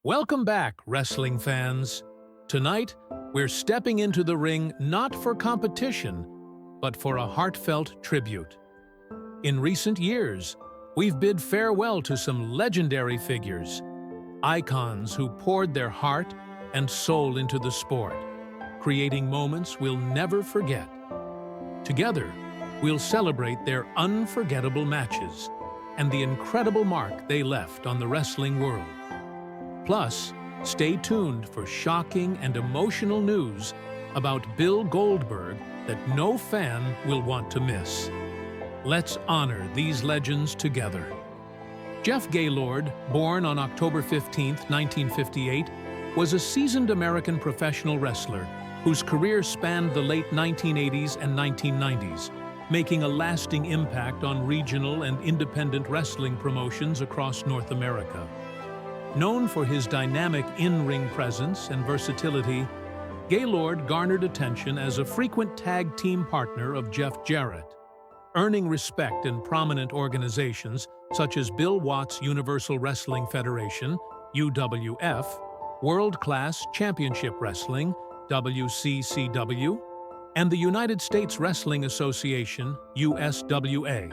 Welcome back, wrestling fans. Tonight, we're stepping into the ring not for competition, but for a heartfelt tribute. In recent years, we've bid farewell to some legendary figures, icons who poured their heart and soul into the sport, creating moments we'll never forget. Together, we'll celebrate their unforgettable matches and the incredible mark they left on the wrestling world. Plus, stay tuned for shocking and emotional news about Bill Goldberg that no fan will want to miss. Let's honor these legends together. Jeff Gaylord, born on October 15, 1958, was a seasoned American professional wrestler whose career spanned the late 1980s and 1990s, making a lasting impact on regional and independent wrestling promotions across North America. Known for his dynamic in-ring presence and versatility, Gaylord garnered attention as a frequent tag team partner of Jeff Jarrett, earning respect in prominent organizations such as Bill Watts Universal Wrestling Federation, UWF, World Class Championship Wrestling, WCCW, and the United States Wrestling Association, USWA.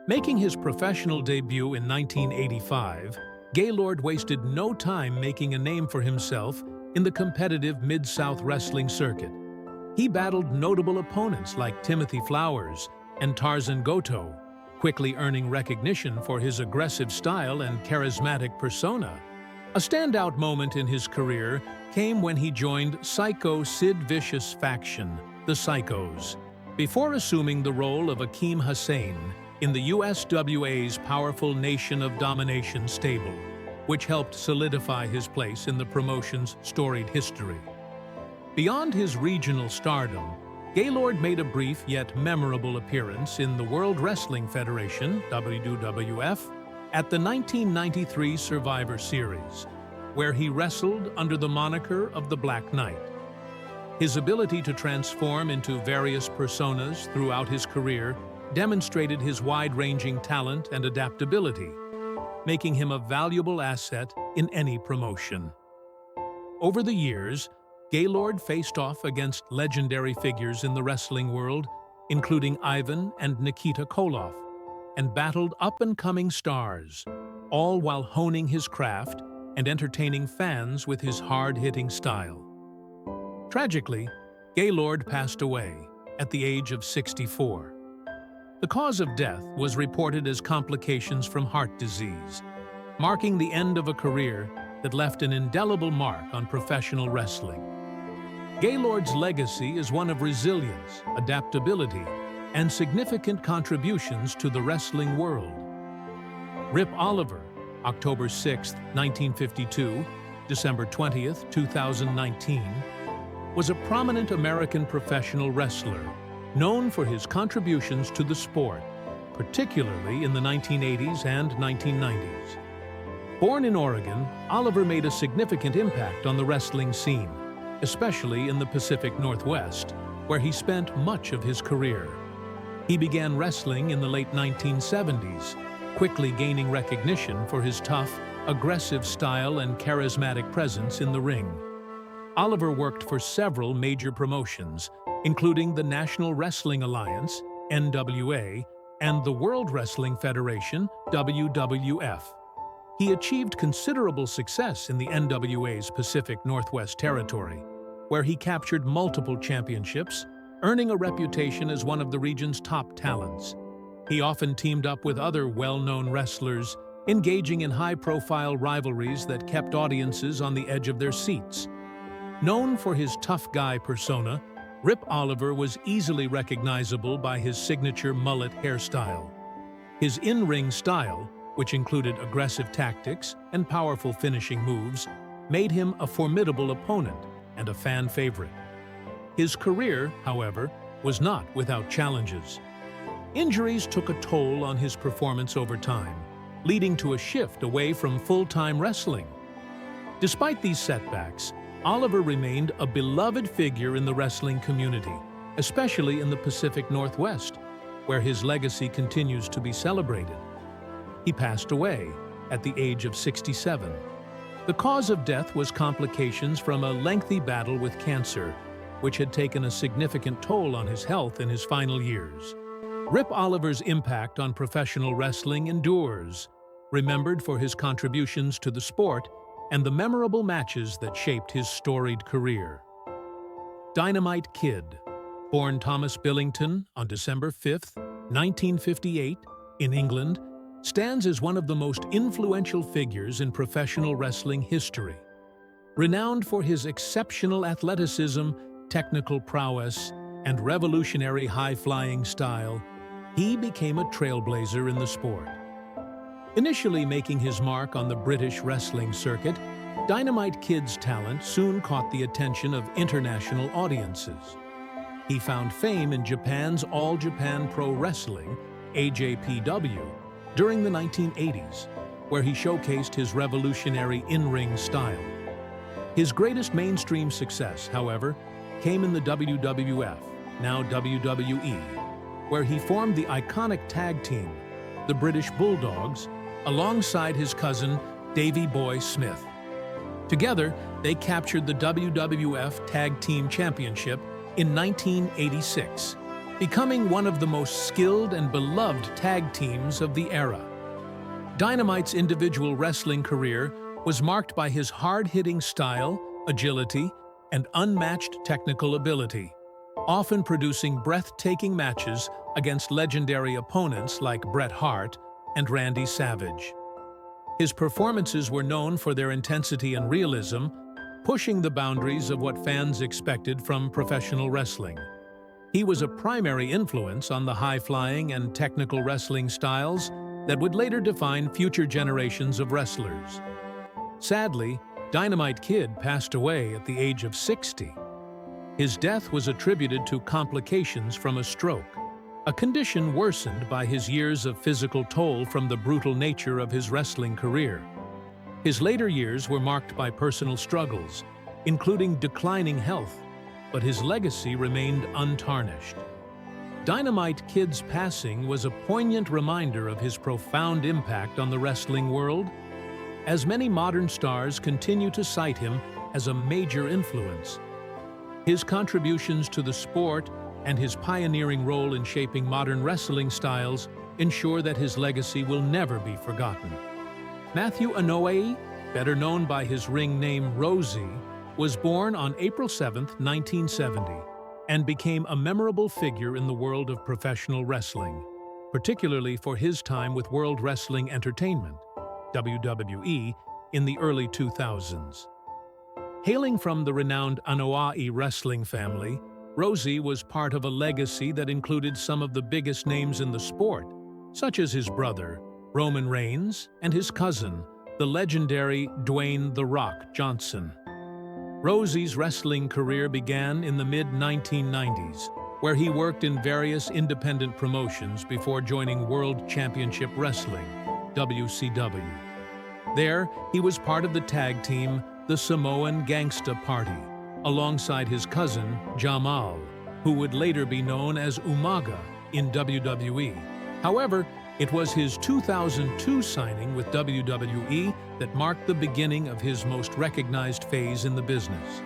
Making his professional debut in 1985, Gaylord wasted no time making a name for himself in the competitive Mid-South wrestling circuit. He battled notable opponents like Timothy Flowers and Tarzan Goto, quickly earning recognition for his aggressive style and charismatic persona. A standout moment in his career came when he joined Psycho Sid Vicious' faction, the Psychos, before assuming the role of Akeem Hussein in the USWA's powerful Nation of Domination stable, which helped solidify his place in the promotion's storied history. Beyond his regional stardom, Gaylord made a brief yet memorable appearance in the World Wrestling Federation, WWF, at the 1993 Survivor Series, where he wrestled under the moniker of the Black Knight. His ability to transform into various personas throughout his career demonstrated his wide-ranging talent and adaptability, making him a valuable asset in any promotion. Over the years, Gaylord faced off against legendary figures in the wrestling world, including Ivan and Nikita Koloff, and battled up-and-coming stars, all while honing his craft and entertaining fans with his hard-hitting style. Tragically, Gaylord passed away at the age of 64. The cause of death was reported as complications from heart disease, marking the end of a career that left an indelible mark on professional wrestling. Gaylord's legacy is one of resilience, adaptability, and significant contributions to the wrestling world. Rip Oliver, October 6, 1952, December 20, 2019, was a prominent American professional wrestler known for his contributions to the sport, particularly in the 1980s and 1990s. Born in Oregon, Oliver made a significant impact on the wrestling scene, especially in the Pacific Northwest, where he spent much of his career. He began wrestling in the late 1970s, quickly gaining recognition for his tough, aggressive style and charismatic presence in the ring. Oliver worked for several major promotions, including the National Wrestling Alliance, NWA, and the World Wrestling Federation, WWF. He achieved considerable success in the NWA's Pacific Northwest territory, where he captured multiple championships, earning a reputation as one of the region's top talents. He often teamed up with other well-known wrestlers, engaging in high-profile rivalries that kept audiences on the edge of their seats. Known for his tough guy persona, Rip Oliver was easily recognizable by his signature mullet hairstyle. His in-ring style, which included aggressive tactics and powerful finishing moves, made him a formidable opponent and a fan favorite. His career, however, was not without challenges. Injuries took a toll on his performance over time, leading to a shift away from full-time wrestling. Despite these setbacks, Oliver remained a beloved figure in the wrestling community, especially in the Pacific Northwest, where his legacy continues to be celebrated. He passed away at the age of 67. The cause of death was complications from a lengthy battle with cancer, which had taken a significant toll on his health in his final years. Rip Oliver's impact on professional wrestling endures, remembered for his contributions to the sport and the memorable matches that shaped his storied career. Dynamite Kid, born Thomas Billington on December 5, 1958, in England, stands as one of the most influential figures in professional wrestling history. Renowned for his exceptional athleticism, technical prowess, and revolutionary high-flying style, he became a trailblazer in the sport. Initially making his mark on the British wrestling circuit, Dynamite Kid's talent soon caught the attention of international audiences. He found fame in Japan's All Japan Pro Wrestling, AJPW, during the 1980s, where he showcased his revolutionary in-ring style. His greatest mainstream success, however, came in the WWF, now WWE, where he formed the iconic tag team, the British Bulldogs, alongside his cousin, Davey Boy Smith. Together, they captured the WWF Tag Team Championship in 1986, becoming one of the most skilled and beloved tag teams of the era. Dynamite's individual wrestling career was marked by his hard-hitting style, agility, and unmatched technical ability, often producing breathtaking matches against legendary opponents like Bret Hart and Randy Savage. His performances were known for their intensity and realism, pushing the boundaries of what fans expected from professional wrestling. He was a primary influence on the high-flying and technical wrestling styles that would later define future generations of wrestlers. Sadly, Dynamite Kid passed away at the age of 60. His death was attributed to complications from a stroke, a condition worsened by his years of physical toll from the brutal nature of his wrestling career. His later years were marked by personal struggles, including declining health, but his legacy remained untarnished. Dynamite Kid's passing was a poignant reminder of his profound impact on the wrestling world, as many modern stars continue to cite him as a major influence. His contributions to the sport and his pioneering role in shaping modern wrestling styles ensure that his legacy will never be forgotten. Matthew Inoue, better known by his ring name Rosie, was born on April 7, 1970, and became a memorable figure in the world of professional wrestling, particularly for his time with World Wrestling Entertainment, WWE, in the early 2000s. Hailing from the renowned Anoa'i wrestling family, Rosie was part of a legacy that included some of the biggest names in the sport, such as his brother, Roman Reigns, and his cousin, the legendary Dwayne "The Rock" Johnson. Rosie's wrestling career began in the mid-1990s, where he worked in various independent promotions before joining World Championship Wrestling, WCW. There, he was part of the tag team, the Samoan Gangsta Party, alongside his cousin, Jamal, who would later be known as Umaga in WWE. However, it was his 2002 signing with WWE that marked the beginning of his most recognized phase in the business.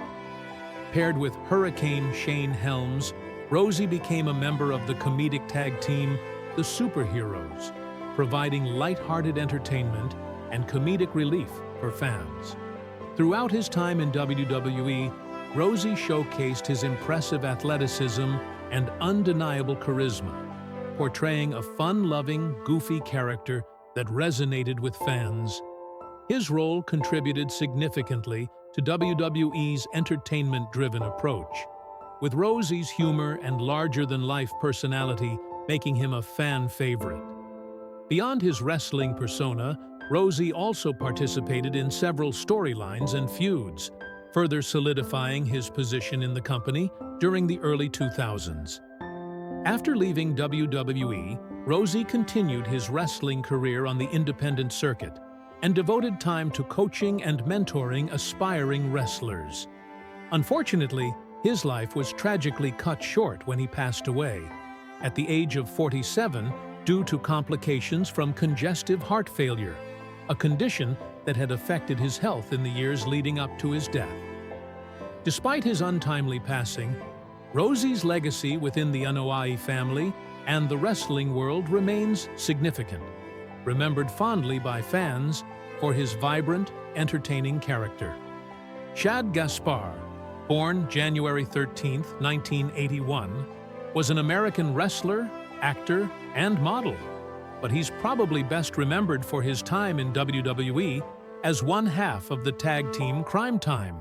Paired with Hurricane Shane Helms, Rosie became a member of the comedic tag team, the Superheroes, providing lighthearted entertainment and comedic relief for fans. Throughout his time in WWE, Rosie showcased his impressive athleticism and undeniable charisma, portraying a fun-loving, goofy character that resonated with fans. His role contributed significantly to WWE's entertainment-driven approach, with Rosie's humor and larger-than-life personality making him a fan favorite. Beyond his wrestling persona, Rosie also participated in several storylines and feuds, further solidifying his position in the company during the early 2000s. After leaving WWE, Rosie continued his wrestling career on the independent circuit and devoted time to coaching and mentoring aspiring wrestlers. Unfortunately, his life was tragically cut short when he passed away, at the age of 47, due to complications from congestive heart failure. a condition that had affected his health in the years leading up to his death. Despite his untimely passing, Rosie's legacy within the Anoa'i family and the wrestling world remains significant, remembered fondly by fans for his vibrant, entertaining character. Shad Gaspar, born January 13, 1981, was an American wrestler, actor, and model, but he's probably best remembered for his time in WWE as one half of the tag team Crime Time.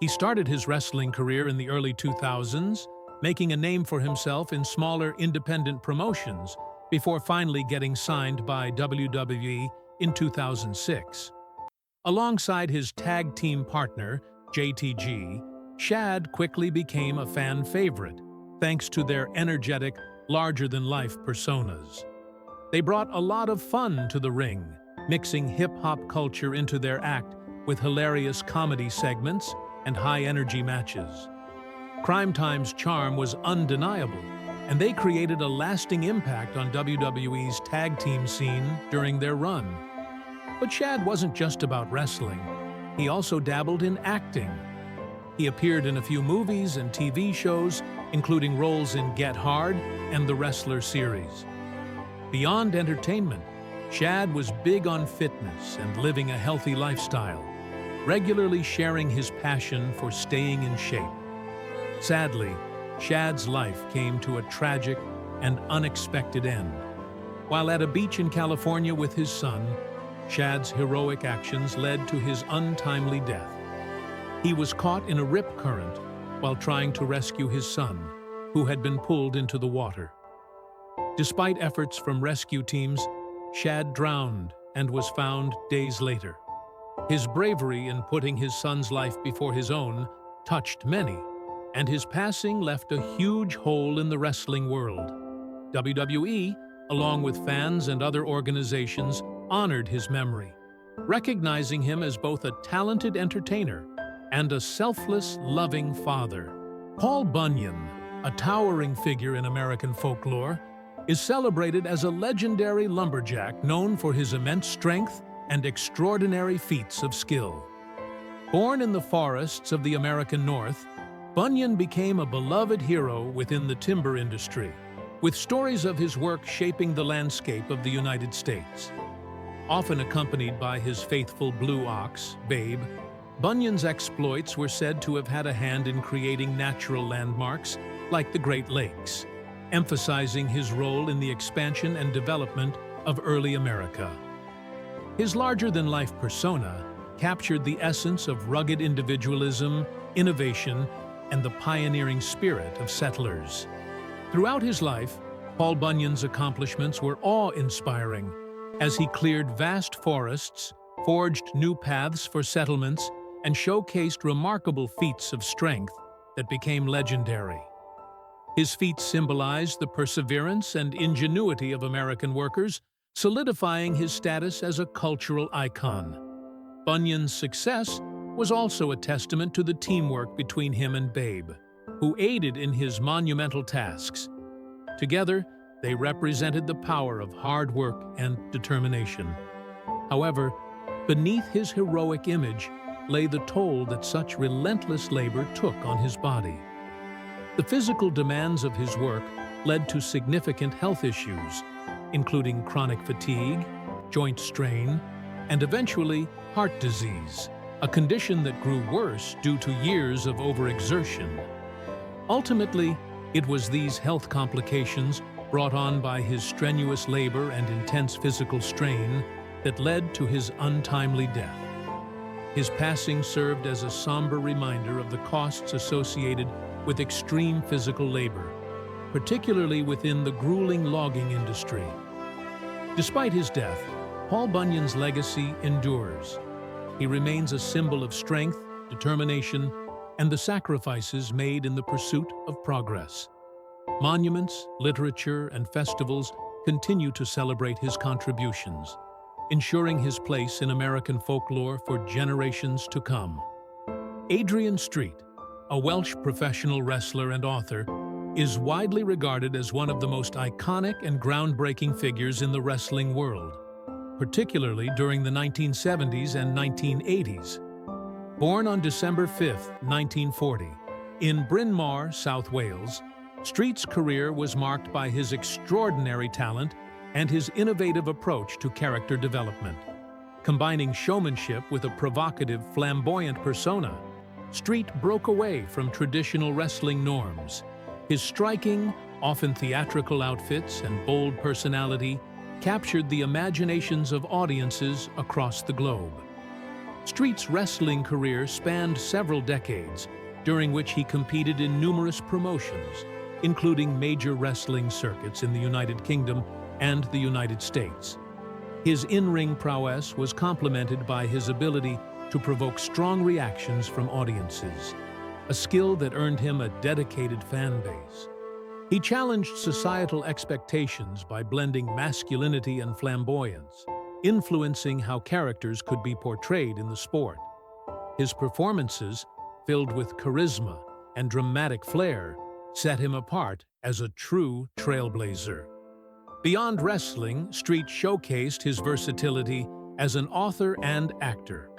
He started his wrestling career in the early 2000s, making a name for himself in smaller independent promotions before finally getting signed by WWE in 2006. Alongside his tag team partner, JTG, Shad quickly became a fan favorite, thanks to their energetic, larger-than-life personas. They brought a lot of fun to the ring, mixing hip-hop culture into their act with hilarious comedy segments and high-energy matches. Crime Time's charm was undeniable, and they created a lasting impact on WWE's tag team scene during their run. But Shad wasn't just about wrestling. He also dabbled in acting. He appeared in a few movies and TV shows, including roles in Get Hard and The Wrestler series. Beyond entertainment, Shad was big on fitness and living a healthy lifestyle, regularly sharing his passion for staying in shape. Sadly, Shad's life came to a tragic and unexpected end. While at a beach in California with his son, Shad's heroic actions led to his untimely death. He was caught in a rip current while trying to rescue his son, who had been pulled into the water. Despite efforts from rescue teams, Shad drowned and was found days later. His bravery in putting his son's life before his own touched many, and his passing left a huge hole in the wrestling world. WWE, along with fans and other organizations, honored his memory, recognizing him as both a talented entertainer and a selfless, loving father. Paul Bunyan, a towering figure in American folklore, is celebrated as a legendary lumberjack known for his immense strength and extraordinary feats of skill. Born in the forests of the American North, Bunyan became a beloved hero within the timber industry, with stories of his work shaping the landscape of the United States. Often accompanied by his faithful blue ox, Babe, Bunyan's exploits were said to have had a hand in creating natural landmarks like the Great Lakes, emphasizing his role in the expansion and development of early America. His larger-than-life persona captured the essence of rugged individualism, innovation, and the pioneering spirit of settlers. Throughout his life, Paul Bunyan's accomplishments were awe-inspiring as he cleared vast forests, forged new paths for settlements, and showcased remarkable feats of strength that became legendary. His feats symbolized the perseverance and ingenuity of American workers, solidifying his status as a cultural icon. Bunyan's success was also a testament to the teamwork between him and Babe, who aided in his monumental tasks. Together, they represented the power of hard work and determination. However, beneath his heroic image lay the toll that such relentless labor took on his body. The physical demands of his work led to significant health issues, including chronic fatigue, joint strain, and eventually heart disease, a condition that grew worse due to years of overexertion. Ultimately, it was these health complications brought on by his strenuous labor and intense physical strain that led to his untimely death. His passing served as a somber reminder of the costs associated with extreme physical labor, particularly within the grueling logging industry. Despite his death, Paul Bunyan's legacy endures. He remains a symbol of strength, determination, and the sacrifices made in the pursuit of progress. Monuments, literature, and festivals continue to celebrate his contributions, ensuring his place in American folklore for generations to come. Adrian Street, a Welsh professional wrestler and author, is widely regarded as one of the most iconic and groundbreaking figures in the wrestling world. particularly during the 1970s and 1980s. Born on December 5, 1940, in Bryn Mawr, South Wales, Street's career was marked by his extraordinary talent and his innovative approach to character development. Combining showmanship with a provocative, flamboyant persona, Street broke away from traditional wrestling norms. His striking, often theatrical outfits and bold personality captured the imaginations of audiences across the globe. Street's wrestling career spanned several decades, during which he competed in numerous promotions, including major wrestling circuits in the United Kingdom and the United States. His in-ring prowess was complemented by his ability to provoke strong reactions from audiences, a skill that earned him a dedicated fan base. He challenged societal expectations by blending masculinity and flamboyance, influencing how characters could be portrayed in the sport. His performances, filled with charisma and dramatic flair, set him apart as a true trailblazer. Beyond wrestling, Street showcased his versatility as an author and actor.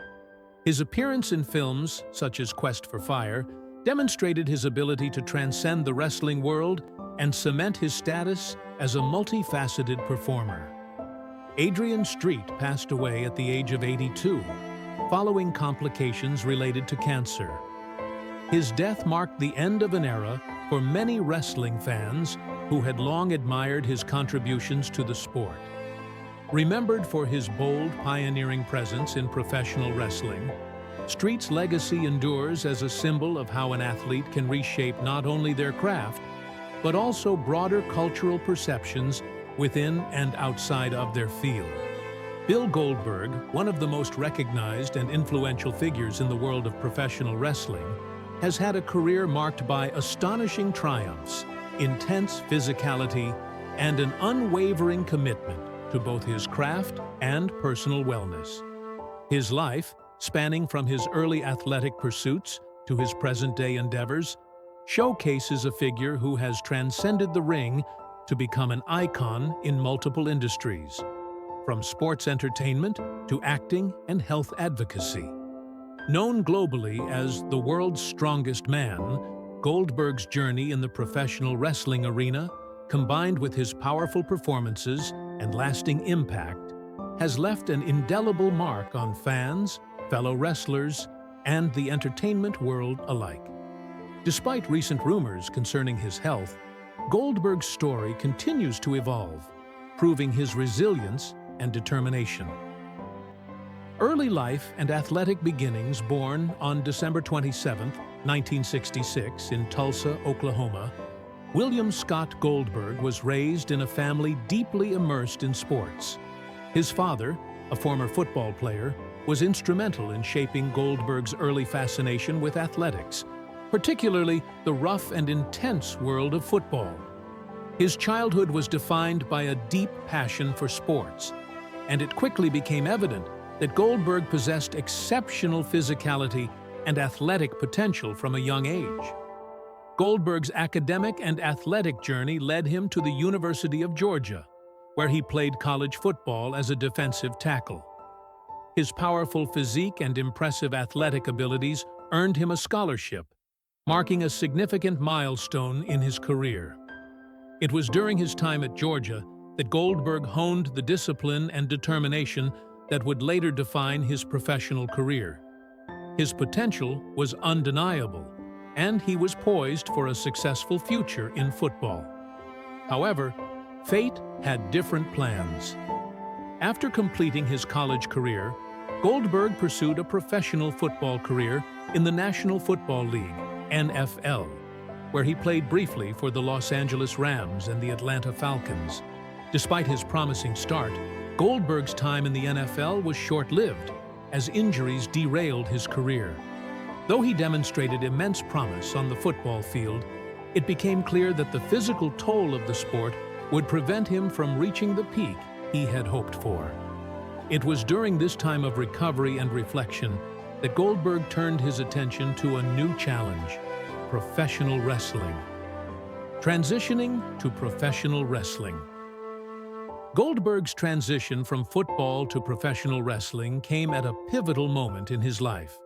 His appearance in films, such as Quest for Fire, demonstrated his ability to transcend the wrestling world and cement his status as a multifaceted performer. Adrian Street passed away at the age of 82, following complications related to cancer. His death marked the end of an era for many wrestling fans who had long admired his contributions to the sport. Remembered for his bold, pioneering presence in professional wrestling, Street's legacy endures as a symbol of how an athlete can reshape not only their craft, but also broader cultural perceptions within and outside of their field. Bill Goldberg, one of the most recognized and influential figures in the world of professional wrestling, has had a career marked by astonishing triumphs, intense physicality, and an unwavering commitment to both his craft and personal wellness. His life, spanning from his early athletic pursuits to his present-day endeavors, showcases a figure who has transcended the ring to become an icon in multiple industries, from sports entertainment to acting and health advocacy. Known globally as the world's strongest man, Goldberg's journey in the professional wrestling arena, combined with his powerful performances and lasting impact, has left an indelible mark on fans, fellow wrestlers, and the entertainment world alike. Despite recent rumors concerning his health, Goldberg's story continues to evolve, proving his resilience and determination. Early life and athletic beginnings. Born on December 27, 1966, in Tulsa, Oklahoma, William Scott Goldberg was raised in a family deeply immersed in sports. His father, a former football player, was instrumental in shaping Goldberg's early fascination with athletics, particularly the rough and intense world of football. His childhood was defined by a deep passion for sports, and it quickly became evident that Goldberg possessed exceptional physicality and athletic potential from a young age. Goldberg's academic and athletic journey led him to the University of Georgia, where he played college football as a defensive tackle. His powerful physique and impressive athletic abilities earned him a scholarship, marking a significant milestone in his career. It was during his time at Georgia that Goldberg honed the discipline and determination that would later define his professional career. His potential was undeniable, and he was poised for a successful future in football. However, fate had different plans. After completing his college career, Goldberg pursued a professional football career in the National Football League, NFL, where he played briefly for the Los Angeles Rams and the Atlanta Falcons. Despite his promising start, Goldberg's time in the NFL was short-lived, as injuries derailed his career. Though he demonstrated immense promise on the football field, it became clear that the physical toll of the sport would prevent him from reaching the peak he had hoped for. It was during this time of recovery and reflection that Goldberg turned his attention to a new challenge: professional wrestling. Transitioning to professional wrestling. Goldberg's transition from football to professional wrestling came at a pivotal moment in his life.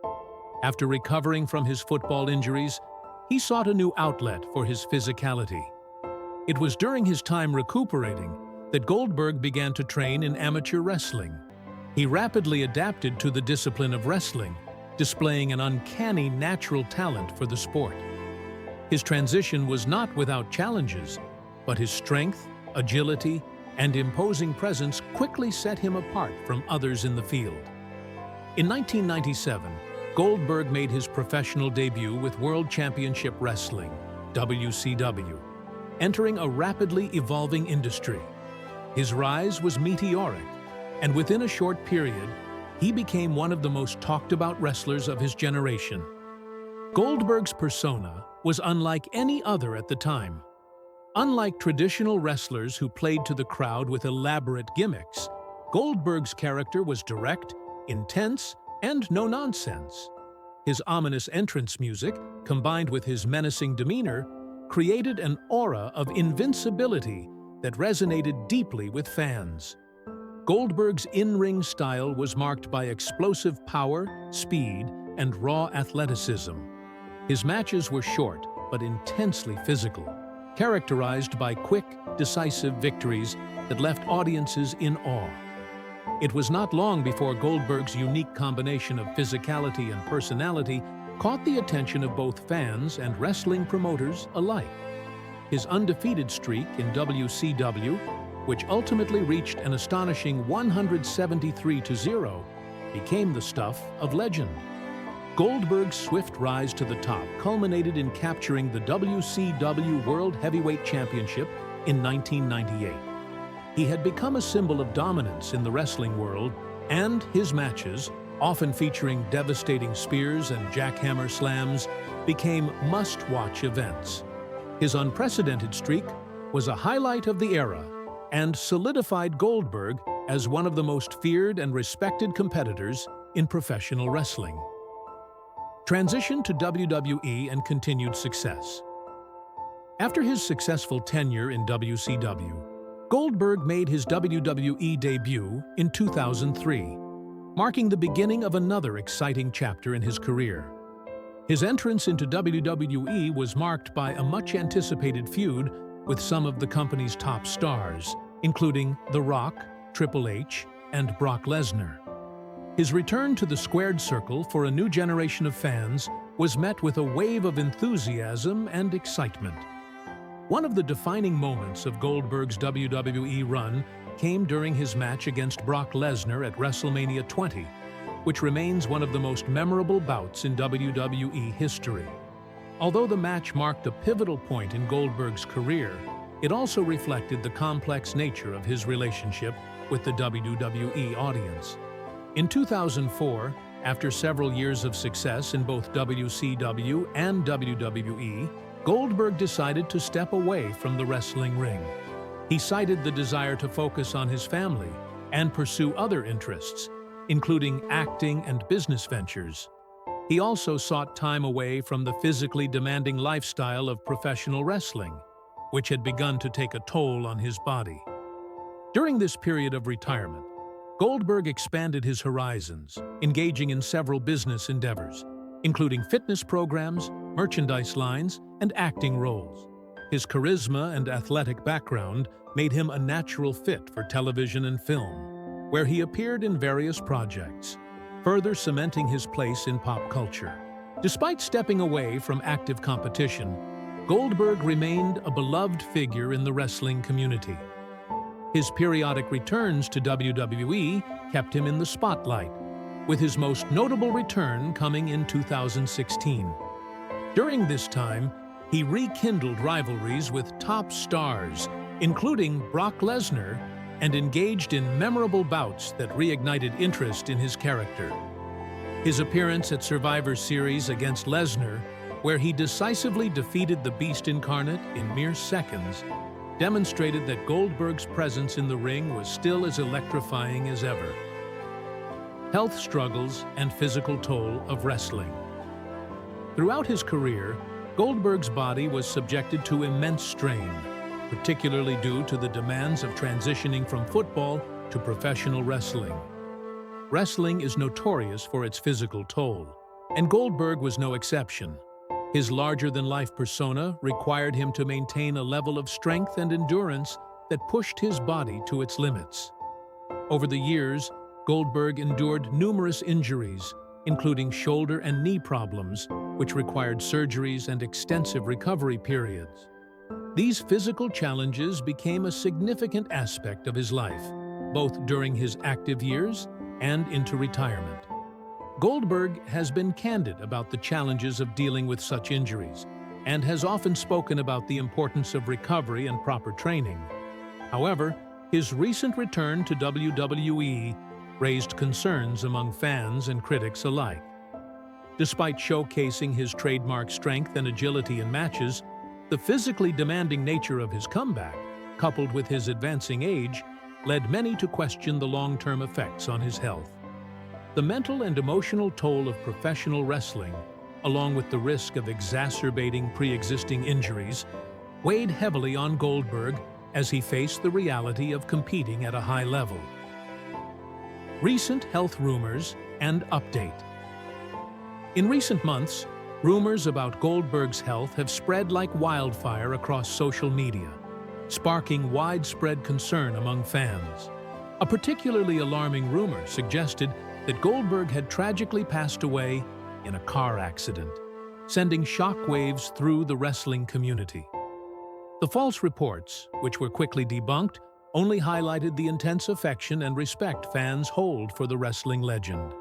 After recovering from his football injuries, he sought a new outlet for his physicality. It was during his time recuperating that Goldberg began to train in amateur wrestling. He rapidly adapted to the discipline of wrestling, displaying an uncanny natural talent for the sport. His transition was not without challenges, but his strength, agility, and imposing presence quickly set him apart from others in the field. In 1997, Goldberg made his professional debut with World Championship Wrestling, WCW, entering a rapidly evolving industry. His rise was meteoric, and within a short period, he became one of the most talked-about wrestlers of his generation. Goldberg's persona was unlike any other at the time. Unlike traditional wrestlers who played to the crowd with elaborate gimmicks, Goldberg's character was direct, intense, and no-nonsense. His ominous entrance music, combined with his menacing demeanor, created an aura of invincibility that resonated deeply with fans. Goldberg's in-ring style was marked by explosive power, speed, and raw athleticism. His matches were short but intensely physical, characterized by quick, decisive victories that left audiences in awe. It was not long before Goldberg's unique combination of physicality and personality caught the attention of both fans and wrestling promoters alike. His undefeated streak in WCW, which ultimately reached an astonishing 173-0, became the stuff of legend. Goldberg's swift rise to the top culminated in capturing the WCW World Heavyweight Championship in 1998. He had become a symbol of dominance in the wrestling world, and his matches, often featuring devastating spears and jackhammer slams, became must-watch events. His unprecedented streak was a highlight of the era and solidified Goldberg as one of the most feared and respected competitors in professional wrestling. Transition to WWE and continued success. After his successful tenure in WCW, Goldberg made his WWE debut in 2003, marking the beginning of another exciting chapter in his career. His entrance into WWE was marked by a much-anticipated feud with some of the company's top stars, including The Rock, Triple H, and Brock Lesnar. His return to the squared circle for a new generation of fans was met with a wave of enthusiasm and excitement. One of the defining moments of Goldberg's WWE run came during his match against Brock Lesnar at WrestleMania 20, which remains one of the most memorable bouts in WWE history. Although the match marked a pivotal point in Goldberg's career, it also reflected the complex nature of his relationship with the WWE audience. In 2004, after several years of success in both WCW and WWE, Goldberg decided to step away from the wrestling ring. He cited the desire to focus on his family and pursue other interests, including acting and business ventures. He also sought time away from the physically demanding lifestyle of professional wrestling, which had begun to take a toll on his body. During this period of retirement, Goldberg expanded his horizons, engaging in several business endeavors, including fitness programs, merchandise lines, and acting roles. His charisma and athletic background made him a natural fit for television and film, where he appeared in various projects, further cementing his place in pop culture. Despite stepping away from active competition, Goldberg remained a beloved figure in the wrestling community. His periodic returns to WWE kept him in the spotlight, with his most notable return coming in 2016. During this time, he rekindled rivalries with top stars, including Brock Lesnar, and engaged in memorable bouts that reignited interest in his character. His appearance at Survivor Series against Lesnar, where he decisively defeated the Beast Incarnate in mere seconds, demonstrated that Goldberg's presence in the ring was still as electrifying as ever. Health struggles and physical toll of wrestling. Throughout his career, Goldberg's body was subjected to immense strain. particularly due to the demands of transitioning from football to professional wrestling. Wrestling is notorious for its physical toll, and Goldberg was no exception. His larger-than-life persona required him to maintain a level of strength and endurance that pushed his body to its limits. Over the years, Goldberg endured numerous injuries, including shoulder and knee problems, which required surgeries and extensive recovery periods. These physical challenges became a significant aspect of his life, both during his active years and into retirement. Goldberg has been candid about the challenges of dealing with such injuries and has often spoken about the importance of recovery and proper training. However, his recent return to WWE raised concerns among fans and critics alike. Despite showcasing his trademark strength and agility in matches, the physically demanding nature of his comeback, coupled with his advancing age, led many to question the long-term effects on his health. The mental and emotional toll of professional wrestling, along with the risk of exacerbating pre-existing injuries, weighed heavily on Goldberg as he faced the reality of competing at a high level. Recent health rumors and update. In recent months, rumors about Goldberg's health have spread like wildfire across social media, sparking widespread concern among fans. A particularly alarming rumor suggested that Goldberg had tragically passed away in a car accident, sending shockwaves through the wrestling community. The false reports, which were quickly debunked, only highlighted the intense affection and respect fans hold for the wrestling legend.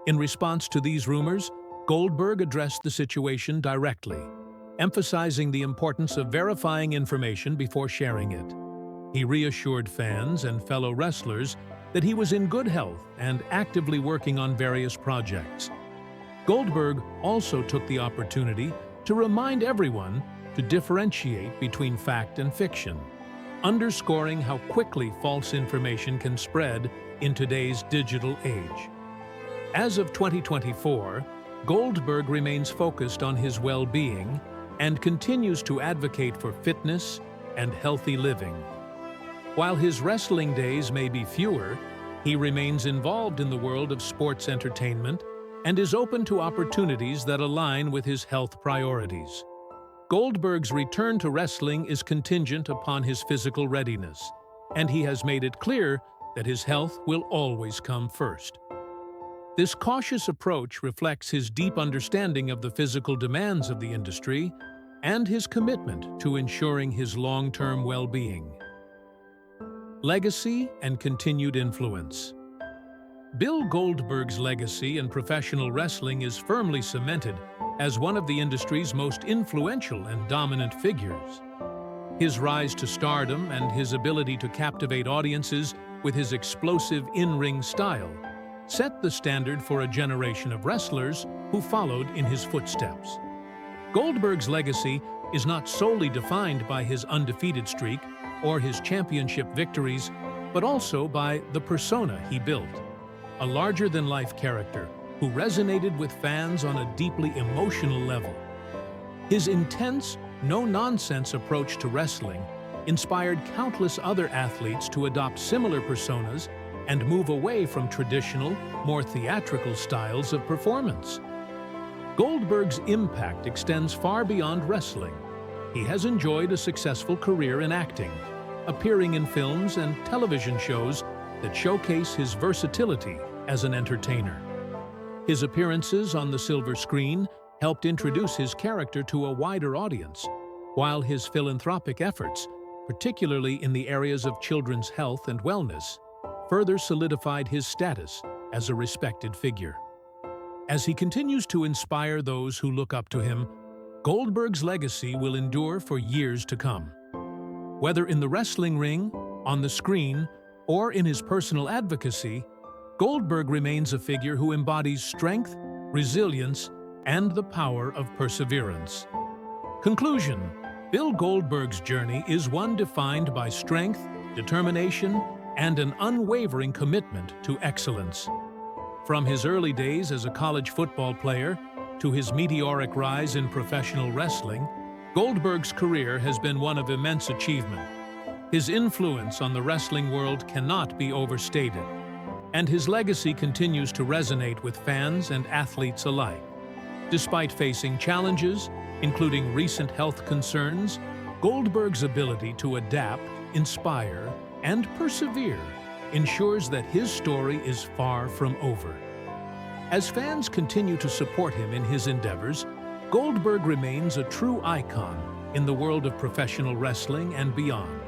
In response to these rumors, Goldberg addressed the situation directly, emphasizing the importance of verifying information before sharing it. He reassured fans and fellow wrestlers that he was in good health and actively working on various projects. Goldberg also took the opportunity to remind everyone to differentiate between fact and fiction, underscoring how quickly false information can spread in today's digital age. As of 2024, Goldberg remains focused on his well-being and continues to advocate for fitness and healthy living. While his wrestling days may be fewer, he remains involved in the world of sports entertainment and is open to opportunities that align with his health priorities. Goldberg's return to wrestling is contingent upon his physical readiness, and he has made it clear that his health will always come first. This cautious approach reflects his deep understanding of the physical demands of the industry and his commitment to ensuring his long-term well-being. Legacy and continued influence. Bill Goldberg's legacy in professional wrestling is firmly cemented as one of the industry's most influential and dominant figures. His rise to stardom and his ability to captivate audiences with his explosive in-ring style set the standard for a generation of wrestlers who followed in his footsteps. Goldberg's legacy is not solely defined by his undefeated streak or his championship victories, but also by the persona he built, a larger-than-life character who resonated with fans on a deeply emotional level. His intense, no-nonsense approach to wrestling inspired countless other athletes to adopt similar personas and move away from traditional, more theatrical styles of performance. Goldberg's impact extends far beyond wrestling. He has enjoyed a successful career in acting, appearing in films and television shows that showcase his versatility as an entertainer. His appearances on the silver screen helped introduce his character to a wider audience, while his philanthropic efforts, particularly in the areas of children's health and wellness, further solidified his status as a respected figure. As he continues to inspire those who look up to him, Goldberg's legacy will endure for years to come. Whether in the wrestling ring, on the screen, or in his personal advocacy, Goldberg remains a figure who embodies strength, resilience, and the power of perseverance. Conclusion: Bill Goldberg's journey is one defined by strength, determination, and an unwavering commitment to excellence. From his early days as a college football player to his meteoric rise in professional wrestling, Goldberg's career has been one of immense achievement. His influence on the wrestling world cannot be overstated, and his legacy continues to resonate with fans and athletes alike. Despite facing challenges, including recent health concerns, Goldberg's ability to adapt, inspire, and persevere ensures that his story is far from over. As fans continue to support him in his endeavors, Goldberg remains a true icon in the world of professional wrestling and beyond.